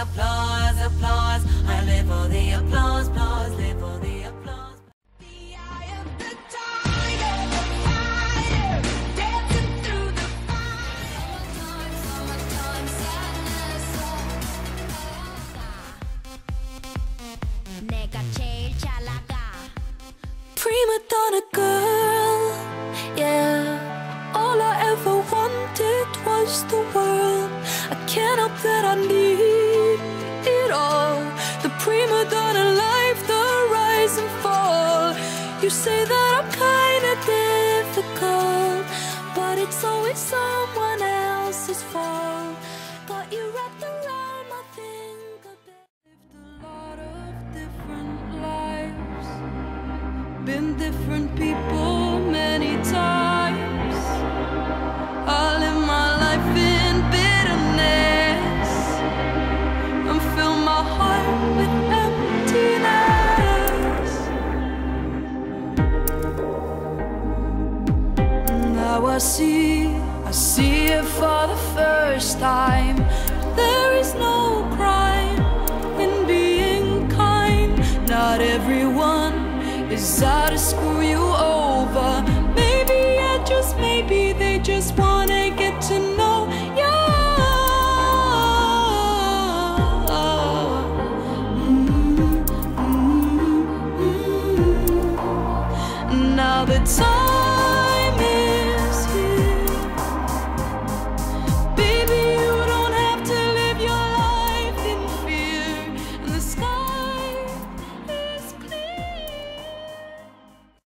applause, applause. I live for the applause, applause, live for the applause. The eye of the tiger, fire, dancing through the fire. Summertime sadness. 내가 제일 잘 나가. Prima donna girl, yeah. All I ever wanted was the world. I can't help that I need it all. The prima donna life, the rise and fall. You say that I'm kinda difficult, but it's always someone else's fault. Got you wrapped around my finger. Lived a lot of different lives, been different people many times. I live my life in bitterness and fill my heart with emptiness. Now I see it for the first time. There is no crime in being kind. Not everyone is out to screw you over. Maybe, yeah, just maybe they just wanna get to know you. Now the time